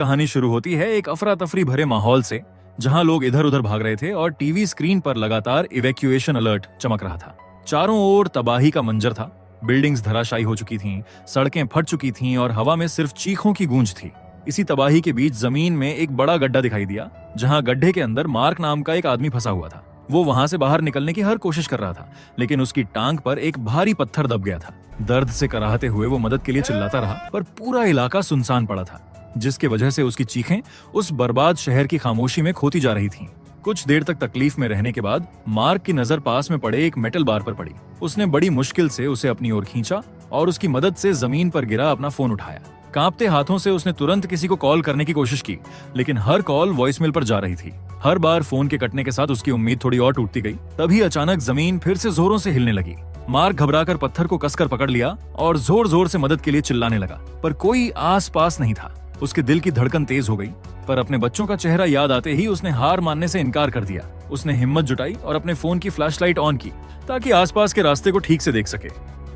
कहानी शुरू होती है एक अफरा तफरी भरे माहौल से, जहां लोग इधर उधर भाग रहे थे और टीवी स्क्रीन पर लगातार इवैक्यूएशन अलर्ट चमक रहा था। चारों ओर तबाही का मंजर था। बिल्डिंग्स धराशायी हो चुकी थीं, सड़कें फट चुकी थीं और हवा में सिर्फ चीखों की गूंज थी। इसी तबाही के बीच जमीन में एक बड़ा गड्ढा दिखाई दिया, जहां गड्ढे के अंदर मार्क नाम का एक आदमी फंसा हुआ था। वो वहां से बाहर निकलने की हर कोशिश कर रहा था, लेकिन उसकी टांग पर एक भारी पत्थर दब गया था। दर्द से कराहते हुए वो मदद के लिए चिल्लाता रहा, पर पूरा इलाका सुनसान पड़ा था, जिसके वजह से उसकी चीखें उस बर्बाद शहर की खामोशी में खोती जा रही थीं। कुछ देर तक तकलीफ में रहने के बाद मार्क की नजर पास में पड़े एक मेटल बार पर पड़ी। उसने बड़ी मुश्किल से उसे अपनी ओर खींचा और उसकी मदद से जमीन पर गिरा अपना फोन उठाया। कांपते हाथों से उसने तुरंत किसी को कॉल करने की कोशिश की, लेकिन हर कॉल वॉइसमेल पर जा रही थी। हर बार फोन के कटने के साथ उसकी उम्मीद थोड़ी और टूटती गई। तभी अचानक जमीन फिर से जोरों से हिलने लगी। मार्क घबराकर पत्थर को कसकर पकड़ लिया और जोर जोर से मदद के लिए चिल्लाने लगा, पर कोई आस पास नहीं था। उसके दिल की धड़कन तेज हो गई, पर अपने बच्चों का चेहरा याद आते ही उसने हार मानने से इनकार कर दिया। उसने हिम्मत जुटाई और अपने फोन की फ्लैशलाइट ऑन की, ताकि आसपास के रास्ते को ठीक से देख सके।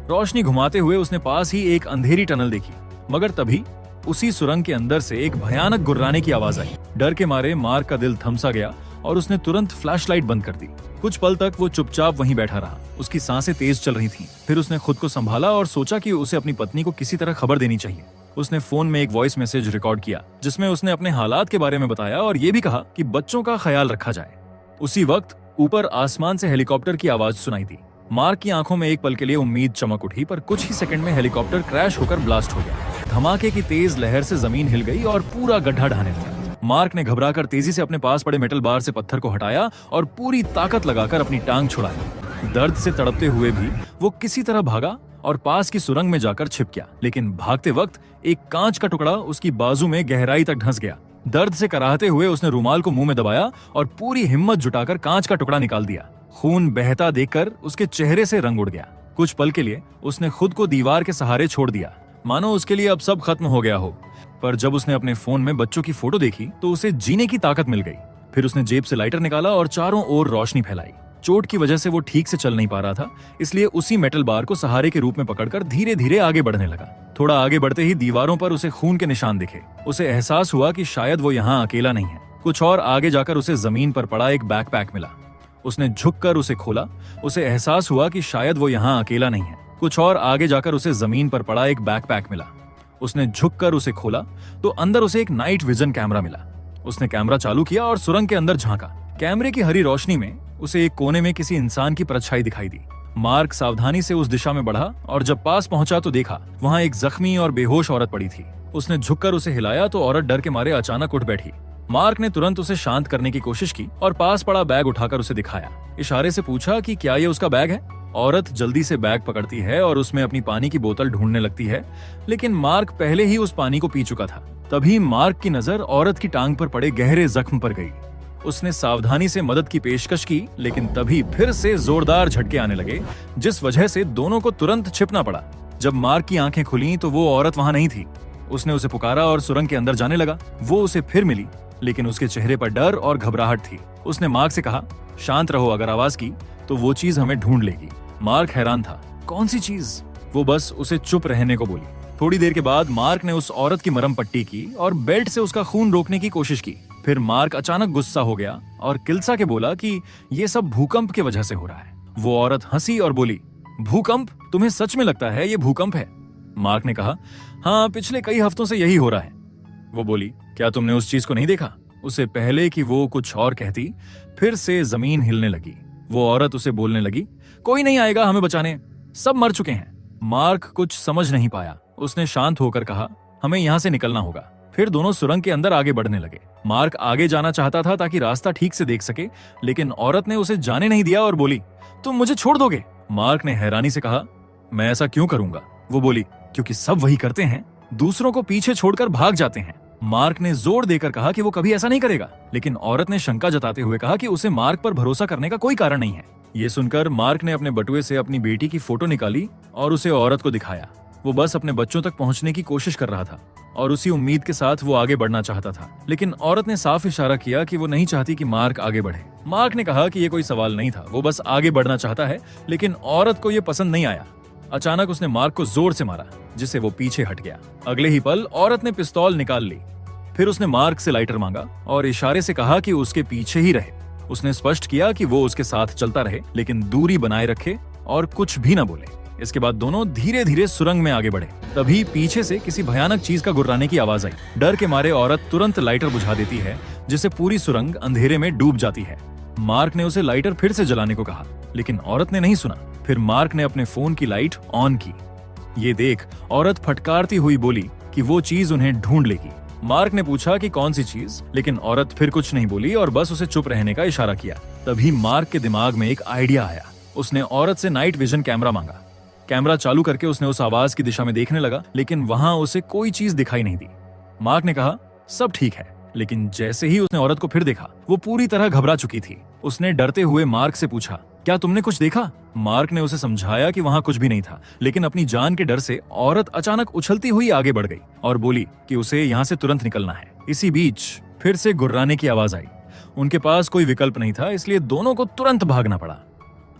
रोशनी घुमाते हुए उसने पास ही एक अंधेरी टनल देखी, मगर तभी उसी सुरंग के अंदर से एक भयानक गुर्राने की आवाज आई। डर के मारे मार्क का दिल थमसा गया और उसने तुरंत फ्लैशलाइट बंद कर दी। कुछ पल तक वो चुपचाप वहीं बैठा रहा। उसकी सांसें तेज चल रही थीं। फिर उसने खुद को संभाला और सोचा कि उसे अपनी पत्नी को किसी तरह खबर देनी चाहिए। उसने फोन में एक वॉइस मैसेज रिकॉर्ड किया, जिसमें उसने अपने हालात के बारे में बताया और ये भी कहा कि बच्चों का ख्याल रखा जाए। उसी वक्त ऊपर आसमान से हेलीकॉप्टर की आवाज सुनाई दी। मार्क की आंखों में एक पल के लिए उम्मीद चमक उठी, पर कुछ ही सेकंड में हेलीकॉप्टर क्रैश होकर ब्लास्ट हो गया। धमाके की तेज लहर से जमीन हिल गई और पूरा गड्ढा ढहने लगा। मार्क ने घबराकर तेजी से अपने पास पड़े मेटल बार से पत्थर को हटाया और पूरी ताकत लगाकर अपनी टांग छुड़ाई। दर्द से तड़पते हुए भी वो किसी तरह भागा और पास की सुरंग में जाकर छिप गया, लेकिन भागते वक्त एक कांच का टुकड़ा उसकी बाजू में गहराई तक धंस गया। दर्द से कराहते हुए उसने रुमाल को मुंह में दबाया और पूरी हिम्मत जुटाकर कांच का टुकड़ा निकाल दिया। खून बहता देखकर उसके चेहरे से रंग उड़ गया। कुछ पल के लिए उसने खुद को दीवार के सहारे छोड़ दिया, मानो उसके लिए अब सब खत्म हो गया हो। पर जब उसने अपने फोन में बच्चों की फोटो देखी तो उसे जीने की ताकत मिल गई। फिर उसने जेब से लाइटर निकाला और चारों ओर रोशनी फैलाई। चोट की वजह से वो ठीक से चल नहीं पा रहा था, इसलिए उसी मेटल बार को सहारे के रूप में पकड़कर धीरे धीरे आगे बढ़ने लगा। थोड़ा आगे बढ़ते ही दीवारों पर उसे खून के निशान दिखे। उसे एहसास हुआ कि शायद वो यहाँ अकेला नहीं है। कुछ और आगे जाकर उसे जमीन पर पड़ा एक बैकपैक मिला। उसने झुककर उसे खोला। उसे एहसास हुआ कि शायद वो यहाँ अकेला नहीं है। कुछ और आगे जाकर उसे जमीन पर पड़ा एक बैकपैक मिला। उसने झुककर उसे खोला तो अंदर उसे एक नाइट विजन कैमरा मिला। उसने कैमरा चालू किया और सुरंग के अंदर झांका। कैमरे की हरी रोशनी में उसे एक कोने में किसी इंसान की परछाई दिखाई दी। मार्क सावधानी से उस दिशा में बढ़ा और जब पास पहुंचा तो देखा वहां एक जख्मी और बेहोश औरत पड़ी थी। उसने झुककर उसे हिलाया तो औरत डर के मारे अचानक उठ बैठी। मार्क ने तुरंत उसे शांत करने की कोशिश की और पास पड़ा बैग उठाकर उसे दिखाया। इशारे से पूछा कि क्या ये उसका बैग है। औरत जल्दी से बैग पकड़ती है और उसमें अपनी पानी की बोतल ढूंढने लगती है, लेकिन मार्क पहले ही उस पानी को पी चुका था। तभी मार्क की नजर औरत की टांग पर पड़े गहरे जख्म पर गई। उसने सावधानी से मदद की पेशकश की, लेकिन तभी फिर से जोरदार झटके आने लगे, जिस वजह से दोनों को तुरंत छिपना पड़ा। जब मार्क की आंखें खुली तो वो औरत वहां नहीं थी। उसने उसे पुकारा और सुरंग के अंदर जाने लगा। वो उसे फिर मिली, लेकिन उसके चेहरे पर डर और घबराहट थी। उसने मार्क से कहा, शांत रहो, अगर आवाज की तो वो चीज हमें ढूंढ लेगी। मार्क हैरान था, कौन सी चीज? वो बस उसे चुप रहने को बोली। थोड़ी देर के बाद मार्क ने उस औरत की मरहम पट्टी की और बेल्ट से उसका खून रोकने की कोशिश की। फिर मार्क अचानक गुस्सा हो गया और किलसा के बोला कि ये सब भूकंप की वजह से हो रहा है। वो औरत हंसी और बोली, भूकंप? तुम्हें सच में लगता है ये भूकंप है? मार्क ने कहा, हाँ, पिछले कई हफ्तों से यही हो रहा है। वो बोली, क्या तुमने उस चीज को नहीं देखा? उससे पहले कि वो कुछ और कहती, फिर से जमीन हिलने लगी। वो औरत उसे बोलने लगी, कोई नहीं आएगा हमें बचाने, सब मर चुके हैं। मार्क कुछ समझ नहीं पाया। उसने शांत होकर कहा, हमें यहाँ से निकलना होगा। फिर दोनों सुरंग के अंदर आगे बढ़ने लगे। मार्क आगे जाना चाहता था ताकि रास्ता ठीक से देख सके, लेकिन औरत ने उसे जाने नहीं दिया और बोली, तुम मुझे छोड़ दोगे? मार्क ने हैरानी से कहा, मैं ऐसा क्यों करूंगा? वो बोली, क्योंकि सब वही करते हैं, दूसरों को पीछे छोड़कर भाग जाते हैं। मार्क ने जोर देकर कहा कि वो कभी ऐसा नहीं करेगा, लेकिन औरत ने शंका जताते हुए कहा कि उसे मार्क पर भरोसा करने का कोई कारण नहीं है। ये सुनकर मार्क ने अपने बटुए से अपनी बेटी की फोटो निकाली और उसे औरत को दिखाया। वो बस अपने बच्चों तक पहुंचने की कोशिश कर रहा था और उसी उम्मीद के साथ वो आगे बढ़ना चाहता था, लेकिन औरत ने साफ इशारा किया कि वो नहीं चाहती कि मार्क आगे बढ़े। मार्क ने कहा कि ये कोई सवाल नहीं था, वो बस आगे बढ़ना चाहता है, लेकिन औरत को ये पसंद नहीं आया। अचानक उसने मार्क को जोर से मारा, जिससे वो पीछे हट गया। अगले ही पल औरत ने पिस्तौल निकाल ली। फिर उसने मार्क से लाइटर मांगा और इशारे से कहा कि उसके पीछे ही रहे। उसने स्पष्ट किया कि वो उसके साथ चलता रहे, लेकिन दूरी बनाए रखे और कुछ भी न बोले। इसके बाद दोनों धीरे धीरे सुरंग में आगे बढ़े। तभी पीछे से किसी भयानक चीज का गुर्राने की आवाज आई। डर के मारे औरत तुरंत लाइटर बुझा देती है, जिससे पूरी सुरंग अंधेरे में डूब जाती है। मार्क ने उसे लाइटर फिर से जलाने को कहा, लेकिन औरत ने नहीं सुना। फिर मार्क ने अपने फोन की लाइट ऑन की। ये देख औरत फटकारती हुई बोली कि वो चीज उन्हें ढूंढ लेगी। मार्क ने पूछा कि कौन सी चीज, लेकिन औरत फिर कुछ नहीं बोली और बस उसे चुप रहने का इशारा किया। तभी मार्क के दिमाग में एक आइडिया आया। उसने औरत से नाइट विजन कैमरा मांगा। कैमरा चालू करके उसने उस आवाज की दिशा में देखने लगा, लेकिन वहां उसे कोई चीज दिखाई नहीं दी। मार्क ने कहा सब ठीक है, लेकिन जैसे ही उसने औरत को फिर देखा, वो पूरी तरह घबरा चुकी थी। उसने डरते हुए मार्क से पूछा, क्या तुमने कुछ देखा? मार्क ने उसे समझाया कि वहां कुछ भी नहीं था, लेकिन अपनी जान के डर से औरत अचानक उछलती हुई आगे बढ़ गई और बोली कि उसे यहाँ से तुरंत निकलना है। इसी बीच फिर से गुर्राने की आवाज आई। उनके पास कोई विकल्प नहीं था, इसलिए दोनों को तुरंत भागना पड़ा।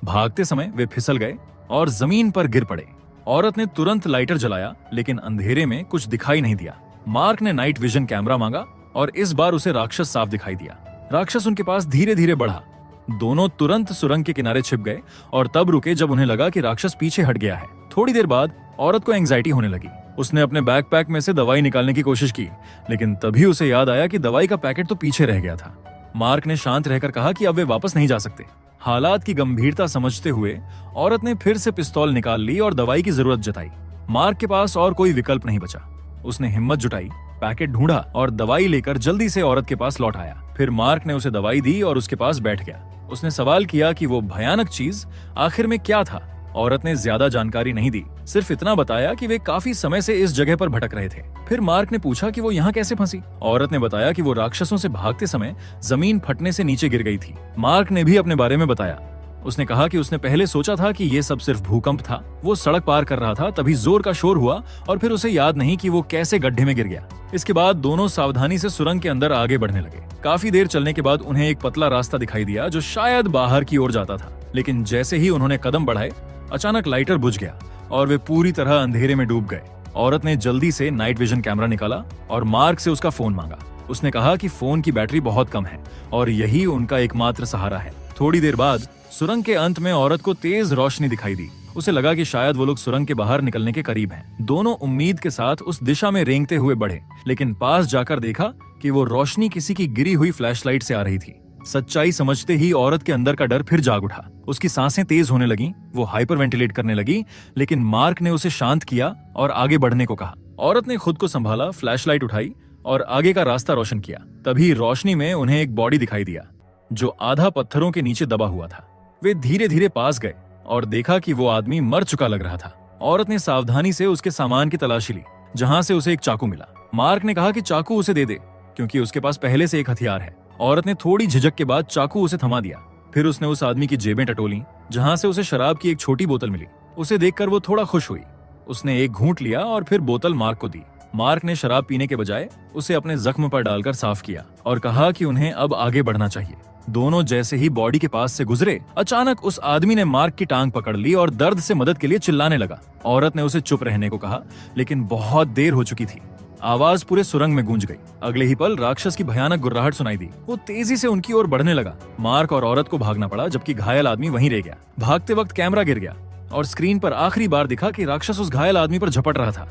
भागते समय वे फिसल गए और जमीन पर गिर पड़े। औरत ने तुरंत लाइटर जलाया, लेकिन अंधेरे में कुछ दिखाई नहीं दिया। मार्क ने नाइट विजन कैमरा मांगा और इस बार उसे राक्षस साफ दिखाई दिया। राक्षस उनके पास धीरे धीरे बढ़ा। दोनों तुरंत सुरंग के किनारे छिप गए और तब रुके जब उन्हें लगा कि राक्षस पीछे हट गया है। थोड़ी देर बाद औरत को एंजाइटी होने लगी। उसने अपने बैकपैक में से दवाई निकालने की कोशिश की, लेकिन तभी उसे याद आया कि दवाई का पैकेट तो पीछे रह गया था। मार्क ने शांत रहकर कहा कि अब वे वापस नहीं जा सकते। हालात की गंभीरता समझते हुए औरत ने फिर से पिस्तौल निकाल ली और दवाई की जरूरत जताई। मार्क के पास और कोई विकल्प नहीं बचा। उसने हिम्मत जुटाई, पैकेट ढूंढा और दवाई लेकर जल्दी से औरत के पास लौट आया। फिर मार्क ने उसे दवाई दी और उसके पास बैठ गया। उसने सवाल किया कि वो भयानक चीज आखिर में क्या था। औरत ने ज्यादा जानकारी नहीं दी, सिर्फ इतना बताया कि वे काफी समय से इस जगह पर भटक रहे थे। फिर मार्क ने पूछा कि वो यहाँ कैसे फंसी। औरत ने बताया कि वो राक्षसों से भागते समय जमीन फटने से नीचे गिर गई थी। मार्क ने भी अपने बारे में बताया। उसने कहा कि उसने पहले सोचा था कि ये सब सिर्फ भूकंप था। वो सड़क पार कर रहा था, तभी जोर का शोर हुआ और फिर उसे याद नहीं कि वो कैसे गड्ढे में गिर गया। इसके बाद दोनों सावधानी से सुरंग के अंदर आगे बढ़ने लगे। काफी देर चलने के बाद उन्हें एक पतला रास्ता दिखाई दिया जो शायद बाहर की ओर जाता था, लेकिन जैसे ही उन्होंने कदम बढ़ाए, अचानक लाइटर बुझ गया और वे पूरी तरह अंधेरे में डूब गए। औरत ने जल्दी से नाइट विजन कैमरा निकाला और मार्क से उसका फोन मांगा। उसने कहा कि फोन की बैटरी बहुत कम है और यही उनका एकमात्र सहारा है। थोड़ी देर बाद सुरंग के अंत में औरत को तेज रोशनी दिखाई दी। उसे लगा कि शायद वो लोग सुरंग के बाहर निकलने के करीब हैं। दोनों उम्मीद के साथ उस दिशा में रेंगते हुए बढ़े, लेकिन पास जाकर देखा कि वो रोशनी किसी की गिरी हुई फ्लैशलाइट से आ रही थी। सच्चाई समझते ही औरत के अंदर का डर फिर जाग उठा। उसकी सांसें तेज होने लगीं, वो हाइपर वेंटिलेट करने लगी, लेकिन मार्क ने उसे शांत किया और आगे बढ़ने को कहा। औरत ने खुद को संभाला, फ्लैशलाइट उठाई और आगे का रास्ता रोशन किया। तभी रोशनी में उन्हें एक बॉडी दिखाई दिया जो आधा पत्थरों के नीचे दबा हुआ था। वे धीरे धीरे पास गए और देखा कि वो आदमी मर चुका लग रहा था। औरत ने सावधानी से उसके सामान की तलाशी ली, जहां से उसे एक चाकू मिला। मार्क ने कहा कि चाकू उसे दे दे, क्योंकि उसके पास पहले से एक हथियार है। औरत ने थोड़ी झिझक के बाद चाकू उसे थमा दिया। फिर उसने उस आदमी की जेबें टटोली, जहां से उसे शराब की एक छोटी बोतल मिली। उसे देखकर वो थोड़ा खुश हुई। उसने एक घूंट लिया और फिर बोतल मार्क को दी। मार्क ने शराब पीने के बजाय उसे अपने जख्म पर डालकर साफ किया और कहा कि उन्हें अब आगे बढ़ना चाहिए। दोनों जैसे ही बॉडी के पास से गुजरे, अचानक उस आदमी ने मार्क की टांग पकड़ ली और दर्द से मदद के लिए चिल्लाने लगा। औरत ने उसे चुप रहने को कहा, लेकिन बहुत देर हो चुकी थी। आवाज पूरे सुरंग में गूंज गई। अगले ही पल राक्षस की भयानक गुर्राहट सुनाई दी। वो तेजी से उनकी ओर बढ़ने लगा। मार्क और औरत को भागना पड़ा, जबकि घायल आदमी वहीं रह गया। भागते वक्त कैमरा गिर गया और स्क्रीन पर आखिरी बार दिखा कि राक्षस उस घायल आदमी पर झपट रहा था।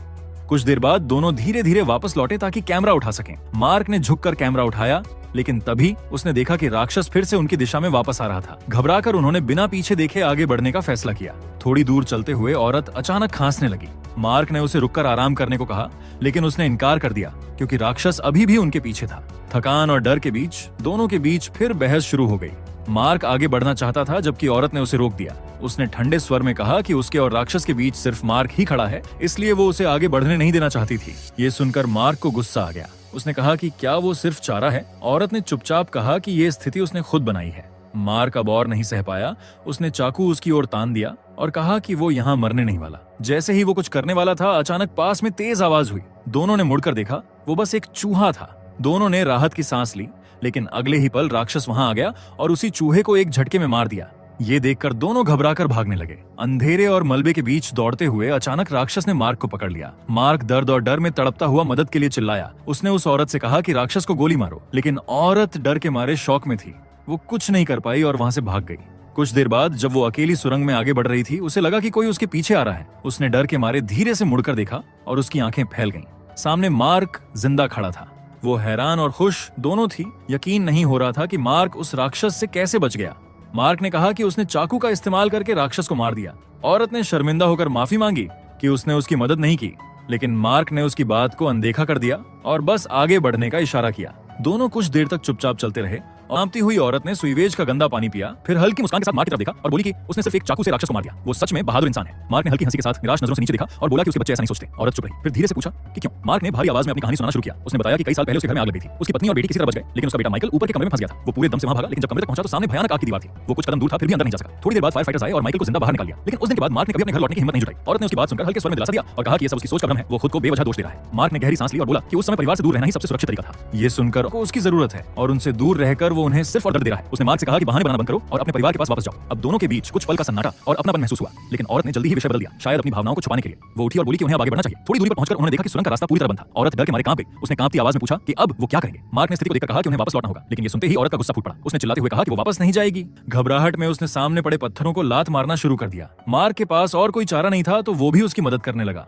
कुछ देर बाद दोनों धीरे धीरे वापस लौटे ताकि कैमरा उठा सकें। मार्क ने झुककर कैमरा उठाया, लेकिन तभी उसने देखा कि राक्षस फिर से उनकी दिशा में वापस आ रहा था। घबराकर उन्होंने बिना पीछे देखे आगे बढ़ने का फैसला किया। थोड़ी दूर चलते हुए औरत अचानक खांसने लगी। मार्क ने उसे रुककर आराम करने को कहा, लेकिन उसने इनकार कर दिया क्योंकि राक्षस अभी भी उनके पीछे था। थकान और डर के बीच दोनों के बीच फिर बहस शुरू हो गई। मार्क आगे बढ़ना चाहता था, जबकि औरत ने उसे रोक दिया। उसने ठंडे स्वर में कहा कि उसके और राक्षस के बीच सिर्फ मार्क ही खड़ा है, इसलिए वो उसे आगे बढ़ने नहीं देना चाहती थी। ये सुनकर मार्क को गुस्सा आ गया। उसने कहा कि क्या वो सिर्फ चारा है? औरत ने चुपचाप कहा कि ये स्थिति उसने खुद बनाई है। मार्क अब और नहीं सह पाया। उसने चाकू उसकी ओर तान दिया और कहा कि वो यहाँ मरने नहीं वाला। जैसे ही वो कुछ करने वाला था, अचानक पास में तेज आवाज हुई। दोनों ने मुड़कर देखा, वो बस एक चूहा था। दोनों ने राहत की सांस ली, लेकिन अगले ही पल राक्षस वहां आ गया और उसी चूहे को एक झटके में मार दिया। ये देखकर दोनों घबराकर भागने लगे। अंधेरे और मलबे के बीच दौड़ते हुए अचानक राक्षस ने मार्क को पकड़ लिया। मार्क दर्द और डर में तड़पता हुआ मदद के लिए चिल्लाया। उसने उस औरत से कहा कि राक्षस को गोली मारो, लेकिन औरत डर के मारे शॉक में थी। वो कुछ नहीं कर पाई और वहां से भाग गई। कुछ देर बाद जब वो अकेली सुरंग में आगे बढ़ रही थी, उसे लगा कि कोई उसके पीछे आ रहा है। उसने डर के मारे धीरे से मुड़कर देखा और उसकी आंखें फैल गईं। सामने मार्क जिंदा खड़ा था। वो हैरान और खुश दोनों थी। यकीन नहीं हो रहा था कि मार्क उस राक्षस से कैसे बच गया। मार्क ने कहा कि उसने चाकू का इस्तेमाल करके राक्षस को मार दिया। औरत ने शर्मिंदा होकर माफी मांगी कि उसने उसकी मदद नहीं की, लेकिन मार्क ने उसकी बात को अनदेखा कर दिया और बस आगे बढ़ने का इशारा किया। दोनों कुछ देर तक चुपचाप चलते रहे। कांपती हुई औरत ने सुइवेज का गंदा पानी पिया, फिर हल्की मुस्कान के साथ मार्क की तरफ देखा और बोली कि उसने सिर्फ एक चाकू से राक्षस को मार दिया। वो सच में बहादुर इंसान है। मार्क ने हल्की हंसी के साथ निराश नजरों से नीचे देखा और बोला कि उसके बच्चे ऐसा नहीं सोचते। औरत चुप रही, फिर धीरे से पूछा कि क्यों। मार्क ने भारी आवाज में अपनी कहानी सुनाना शुरू किया। उसने बताया कि कई साल पहले उसके घर में आग लग गई थी। उसकी पत्नी और बेटी किसी तरह बच गए, लेकिन उसका बेटा माइकल ऊपर के कमरे में फंस गया था। वो पूरे दम से वहां भागा, लेकिन जब कमरे तक पहुंचा तो सामने भयानक आग की दीवार थी। वो कुछ कदम दूर था, फिर भी अंदर नहीं जा सका। थोड़ी देर बाद फायर फाइटर्स आए और माइकल को जिंदा बाहर निकाल लिया। लेकिन उस दिन के बाद मार्क ने कभी अपने घर लौटने की हिम्मत नहीं जुटाई। औरत ने उसकी बात सुनकर हल्के स्वर में दिलासा दिया और कहा कि ये सब उसकी सोच का भ्रम है। वो खुद को बेवजह दोष दे रहा है। मार्क ने गहरी सांस ली और बोला कि उस समय परिवार से दूर रहना ही सबसे सुरक्षित तरीका था। ये सुनकर को उसकी जरूरत है और उनसे दूर रहकर वो उन्हें सिर्फ और दर्द दे रहा है। उसने मार्क से कहा कि बहाने बनाना बंद करो और अपने परिवार के पास वापस जाओ। अब दोनों के बीच कुछ पल का सन्नाटा और अपनापन महसूस हुआ, लेकिन औरत ने जल्दी ही विषय बदल दिया, शायद अपनी भावनाओं को छुपाने के लिए। वो उठी और बोली कि उन्हें अब आगे बढ़ना चाहिए। थोड़ी दूरी पर पहुंचकर उन्होंने देखा कि सुरंग का रास्ता पूरी तरह बंद था। औरत डर के मारे कांप गई। उसने कांपती आवाज में पूछा कि अब वो क्या करेंगे। मार्क ने स्थिति को देखकर कहा कि उन्हें वापस लौटना होगा, लेकिन ये सुनते ही औरत का गुस्सा फूट पड़ा। उसने चिल्लाते हुए कहा कि वो वापस नहीं जाएगी। घबराहट में उसने सामने पड़े पत्थरों को लात मारना शुरू कर दिया। मार्क के पास और कोई चारा नहीं था तो वो भी उसकी मदद करने लगा।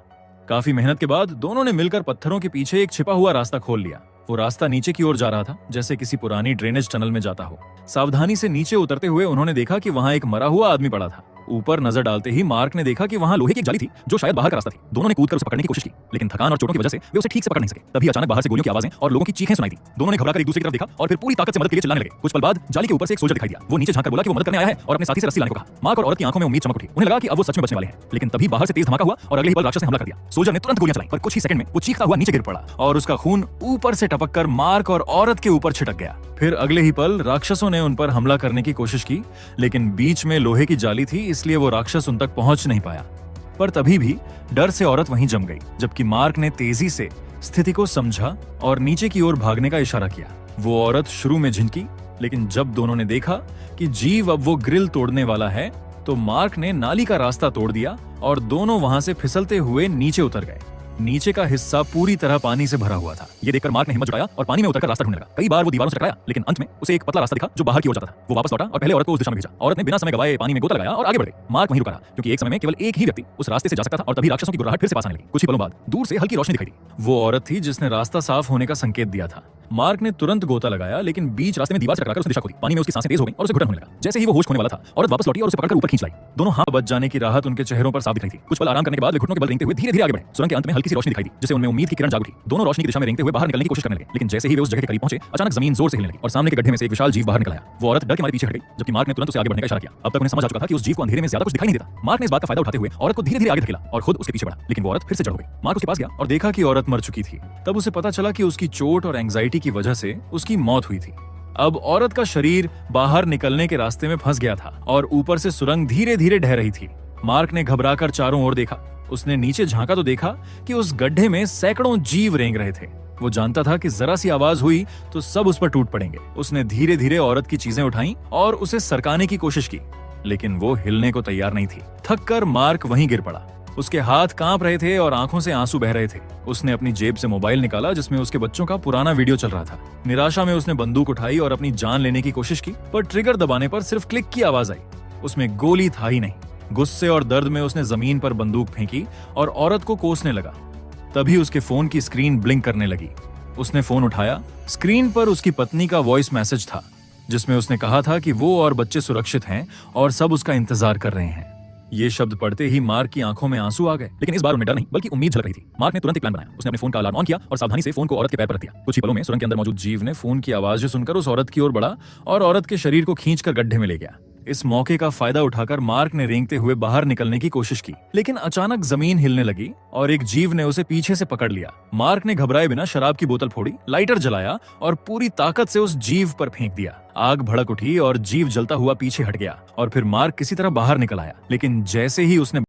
काफी मेहनत के बाद दोनों ने मिलकर पत्थरों के पीछे एक छिपा हुआ रास्ता खोल लिया। वो रास्ता नीचे की ओर जा रहा था, जैसे किसी पुरानी ड्रेनेज टनल में जाता हो। सावधानी से नीचे उतरते हुए उन्होंने देखा कि वहां एक मरा हुआ आदमी पड़ा था। ऊपर नजर डालते ही मार्क ने देखा कि वहां लोहे की एक जाली थी जो शायद बाहर का रास्ता थी। दोनों ने कूदकर उसे पकड़ने की कोशिश की, लेकिन थकान और चोटों की वजह से वे उसे ठीक से पकड़ नहीं सके। तभी अचानक बाहर से गोलियों की आवाजें और लोगों की चीखें सुनाई दी। दोनों ने घबराकर एक दूसरे की तरफ देखा और फिर पूरी ताकत से मदद के लिए चिल्लाने लगे। कुछ पल बाद जाली के ऊपर से एक सोल्जर दिखाई दिया। वो नीचे झांककर बोला कि वो मदद करने आया है और अपने साथी से रस्सी लाने को कहा। मार्क और औरत की आंखों में उम्मीद चमक उठी। उन्हें लगा कि अब वो सच में बचने वाले हैं, लेकिन तभी बाहर से तेज धमाका हुआ और अगले ही पल राक्षस ने हमला कर दिया। सोल्जर ने तुरंत गोलियां चलाई, पर कुछ ही सेकंड में वो चीखता हुआ नीचे गिर पड़ा और उसका खून ऊपर से टपककर मार्क और औरत के ऊपर छिटक गया। फिर अगले ही पल राक्षसों ने उन पर हमला करने की कोशिश की, लेकिन बीच में लोहे की जाली थी, इसलिए वो राक्षस उन तक पहुंच नहीं पाया। पर तभी भी डर से औरत वहीं जम गई, जबकि मार्क ने तेजी से स्थिति को समझा और नीचे की ओर भागने का इशारा किया। वो औरत शुरू में झिनकी, लेकिन जब दोनों ने देखा कि जीव अब वो ग्रिल तोड़ने वाला है, तो मार्क ने नाली का रास्ता तोड़ दिया और दोनों वहां से फिसलते हुए नीचे उतर गए। नीचे का हिस्सा पूरी तरह पानी से भरा हुआ था। ये देखकर मार्क ने हिम्मत जुटाया और पानी में उतरकर रास्ता ढूंढने लगा। कई बार वो दीवारों से टकराया, लेकिन अंत में उसे एक पतला रास्ता दिखा जो बाहर की ओर जाता था। वो वापस लौटा और पहले औरत को उस दिशा में भेजा। औरत ने बिना समय गवाए पानी में गोता लगाया और आगे बढ़ गई। मार्क वहीं रुका रहा, क्योंकि एक समय में केवल एक ही व्यक्ति उस रास्ते से जा सकता था और तभी राक्षसों की गुर्राहट फिर से पास आने लगी। कुछ ही पलों बाद दूर से हल्की रोशनी दिखाई दी। वो औरत थी जिसने रास्ता साफ होने का संकेत दिया था। मार्क ने तुरंत गोता लगाया, लेकिन बीच रास्ते में दीवार से टकराकर उसने दिशा खो दी। पानी में उसकी सांसें तेज हो गईं और उसे घुटन होने लगा। जैसे ही वो होश खोने वाला था, औरत वापस लौटी और उसे पकड़कर ऊपर खींच लाई। दोनों हाथ बच जाने की राहत उनके चेहरों पर साफ दिख रही थी। कुछ पल आराम करने के बाद वे घुटनों के बल रेंगते हुए धीरे-धीरे आगे बढ़े। सुरंग के अंत में हल्की सी रोशनी दिखाई दी, जिससे उनमें उम्मीद की किरण जाग उठी। दोनों रोशनी की दिशा में रेंगते हुए बाहर निकलने की कोशिश करने लगे, लेकिन जैसे ही वे उस जगह के करीब पहुंचे, अचानक जमीन जोर से हिलने लगी और सामने के गड्ढे में से एक विशाल जीव बाहर निकल आया। वो औरत डर के मारे पीछे हट गई, जबकि मार्क ने तुरंत उसे आगे बढ़ने का इशारा किया। अब तक उन्हें समझ आ चुका था कि उस जीव को अंधेरे में ज्यादा कुछ दिखाई नहीं देता। मार्क ने इस बात का फायदा उठाते हुए औरत को धीरे-धीरे आगे धकेला और खुद उसके पीछे बढ़ा, लेकिन वो औरत फिर से जड़ हो गई। मार्क उसके पास गया और देखा कि औरत मर चुकी थी। तब उसे पता चला कि उसकी चोट और एंजाइटी की वजह से उसकी मौत हुई थी। अब औरत का शरीर बाहर निकलने के रास्ते में फंस गया था और ऊपर से सुरंग धीरे-धीरे ढह रही थी। मार्क ने घबराकर चारों ओर देखा। उसने नीचे झांका तो देखा कि उस गड्ढे में सैकड़ों जीव रेंग रहे थे। वो जानता था कि जरा सी आवाज हुई तो सब उस पर टूट पड़ेंगे। उसने धीरे-धीरे औरत की चीजें उठाई और उसे सरकाने की कोशिश की, लेकिन वो हिलने को तैयार नहीं थी। थककर मार्क वहीं गिर पड़ा। उसके हाथ कांप रहे थे और आंखों से आंसू बह रहे थे। उसने अपनी जेब से मोबाइल निकाला, जिसमें उसके बच्चों का पुराना वीडियो चल रहा था। निराशा में उसने बंदूक उठाई और अपनी जान लेने की कोशिश की, पर ट्रिगर दबाने पर सिर्फ क्लिक की आवाज आई। उसमें गोली था ही नहीं। गुस्से और दर्द में उसने जमीन पर बंदूक फेंकी और औरत को कोसने लगा। तभी उसके फोन की स्क्रीन ब्लिंक करने लगी। उसने फोन उठाया। स्क्रीन पर उसकी पत्नी का वॉइस मैसेज था, जिसमें उसने कहा था कि वो और बच्चे सुरक्षित हैं और सब उसका इंतजार कर रहे हैं। ये शब्द पढ़ते ही मार्क की आंखों में आंसू आ गए, लेकिन इस बार उन्हें डर नहीं बल्कि उम्मीद झलक रही थी। मार्क ने तुरंत एक प्लान बनाया। उसने अपने फोन का अलार्म ऑन किया और सावधानी से फोन को औरत के पैर पर रख दिया। कुछ ही पलों में सुरंग के अंदर मौजूद जीव ने फोन की आवाज सुनकर उस औरत की ओर बढ़ा और औरत के शरीर को खींचकर गड्ढे में ले गया। इस मौके का फायदा उठाकर मार्क ने रेंगते हुए बाहर निकलने की कोशिश की, लेकिन अचानक जमीन हिलने लगी और एक जीव ने उसे पीछे से पकड़ लिया। मार्क ने घबराए बिना शराब की बोतल फोड़ी, लाइटर जलाया और पूरी ताकत से उस जीव पर फेंक दिया। आग भड़क उठी और जीव जलता हुआ पीछे हट गया और फिर मार्क किसी तरह बाहर निकल आया, लेकिन जैसे ही उसने